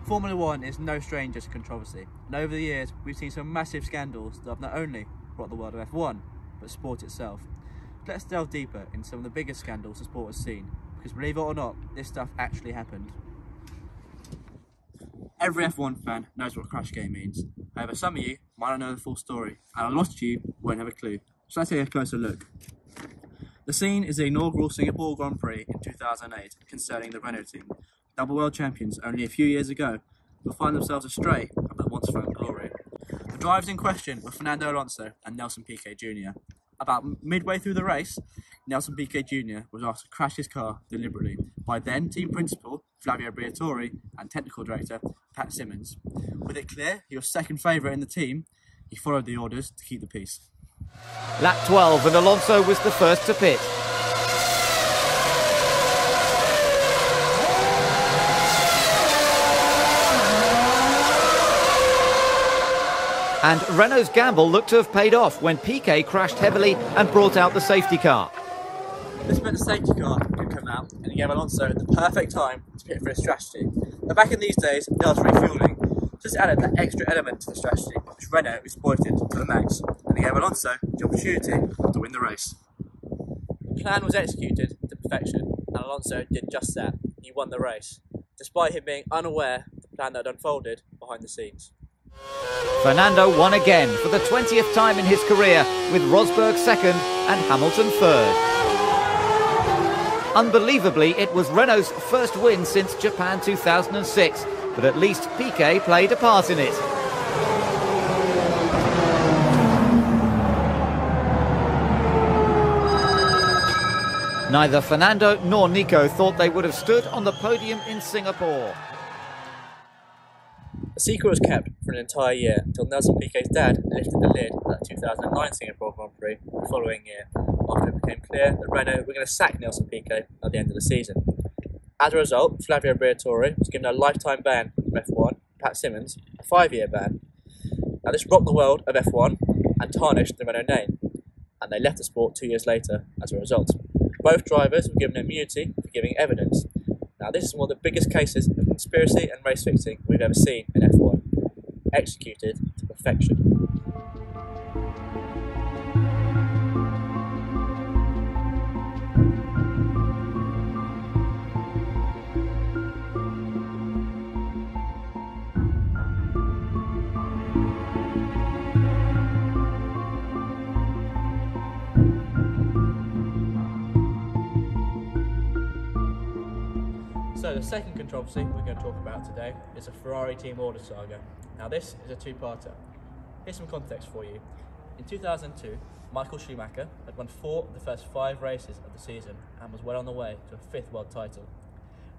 Formula 1 is no stranger to controversy, and over the years we've seen some massive scandals that have not only brought the world of F1, but sport itself. Let's delve deeper into some of the biggest scandals the sport has seen, because believe it or not, this stuff actually happened. Every F1 fan knows what crash gate means. However, some of you might not know the full story, and a lot of you won't have a clue. So let's take a closer look. The scene is the inaugural Singapore Grand Prix in 2008 concerning the Renault team. Double world champions only a few years ago will find themselves astray of their once found glory. The drivers in question were Fernando Alonso and Nelson Piquet Jr. About midway through the race, Nelson Piquet Jr. was asked to crash his car deliberately by then team principal Flavio Briatore and technical director Pat Simmons. With it clear he was second favourite in the team, he followed the orders to keep the peace. Lap 12 and Alonso was the first to pit. And Renault's gamble looked to have paid off when Piquet crashed heavily and brought out the safety car. This meant the safety car could come out and it gave Alonso the perfect time to pit for his strategy. But back in these days, there was refuelling. Just added that extra element to the strategy, which Renault exploited to the max, and it gave Alonso the opportunity to win the race. The plan was executed to perfection, and Alonso did just that. He won the race, despite him being unaware of the plan that had unfolded behind the scenes. Fernando won again for the 20th time in his career, with Rosberg second and Hamilton third. Unbelievably, it was Renault's first win since Japan 2006, but at least Piquet played a part in it. Neither Fernando nor Nico thought they would have stood on the podium in Singapore. The secret was kept for an entire year until Nelson Piquet's dad lifted the lid at the 2009 Singapore Grand Prix the following year, after it became clear that Renault were going to sack Nelson Piquet at the end of the season. As a result, Flavio Briatore was given a lifetime ban from F1, Pat Simmons a 5-year ban. Now this rocked the world of F1 and tarnished the Renault name, and they left the sport 2 years later as a result. Both drivers were given immunity for giving evidence. Now this is one of the biggest cases of conspiracy and race fixing we've ever seen in F1, executed to perfection. So the second controversy we're going to talk about today is the Ferrari team order saga. Now this is a two-parter. Here's some context for you. In 2002, Michael Schumacher had won 4 of the first 5 races of the season and was well on the way to a 5th world title.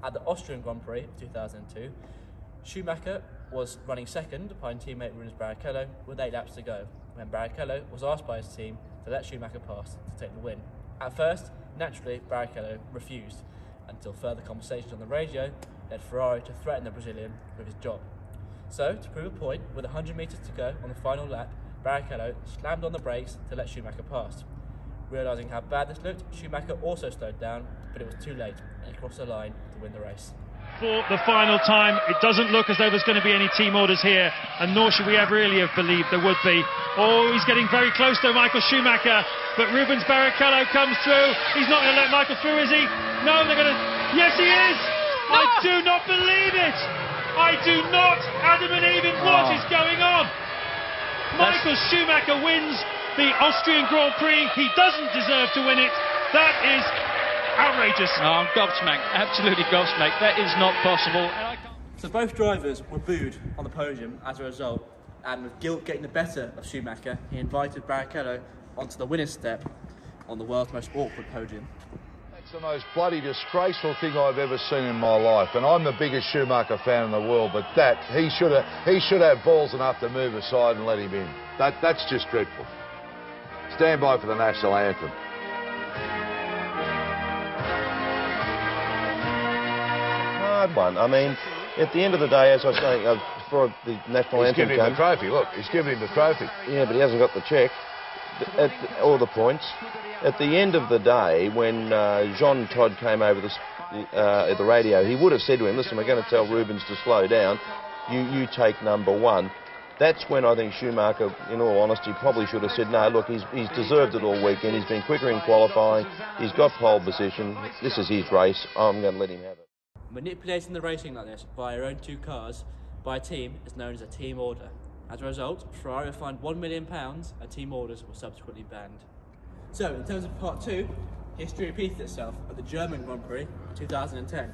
At the Austrian Grand Prix of 2002, Schumacher was running second behind teammate Rubens Barrichello with 8 laps to go, when Barrichello was asked by his team to let Schumacher pass to take the win. At first, naturally, Barrichello refused, until further conversations on the radio led Ferrari to threaten the Brazilian with his job. So, to prove a point, with 100 metres to go on the final lap, Barrichello slammed on the brakes to let Schumacher pass. Realising how bad this looked, Schumacher also slowed down, but it was too late, and he crossed the line to win the race. For the final time, it doesn't look as though there's going to be any team orders here, and nor should we ever really have believed there would be. Oh, he's getting very close to Michael Schumacher, but Rubens Barrichello comes through. He's not going to let Michael through, is he? No, they're going to... Yes, he is! No! I do not believe it! I do not, Adam and Eve, what is going on? Michael Schumacher wins the Austrian Grand Prix. He doesn't deserve to win it. That is outrageous. Oh, I'm gobsmacked, absolutely gobsmacked. That is not possible. So both drivers were booed on the podium as a result, and with guilt getting the better of Schumacher, he invited Barrichello onto the winner's step on the world's most awkward podium. It's the most bloody disgraceful thing I've ever seen in my life, and I'm the biggest Schumacher fan in the world, but he should have balls enough to move aside and let him in. That's just dreadful. Stand by for the national anthem. Hard one. I mean, at the end of the day, as I was saying, before the national anthem He's giving him the trophy. Look, he's giving him the trophy. Yeah, but he hasn't got the cheque or the points. At the end of the day, when Jean Todt came over at the radio, he would have said to him, listen, we're going to tell Rubens to slow down. You take number one. That's when I think Schumacher, in all honesty, probably should have said, no, look, he's deserved it all weekend. He's been quicker in qualifying. He's got pole position. This is his race. I'm going to let him have it. Manipulating the racing like this via your own two cars by a team is known as a team order. As a result, Ferrari were fined £1 million and team orders were subsequently banned. So, in terms of part 2, history repeated itself at the German Grand Prix in 2010.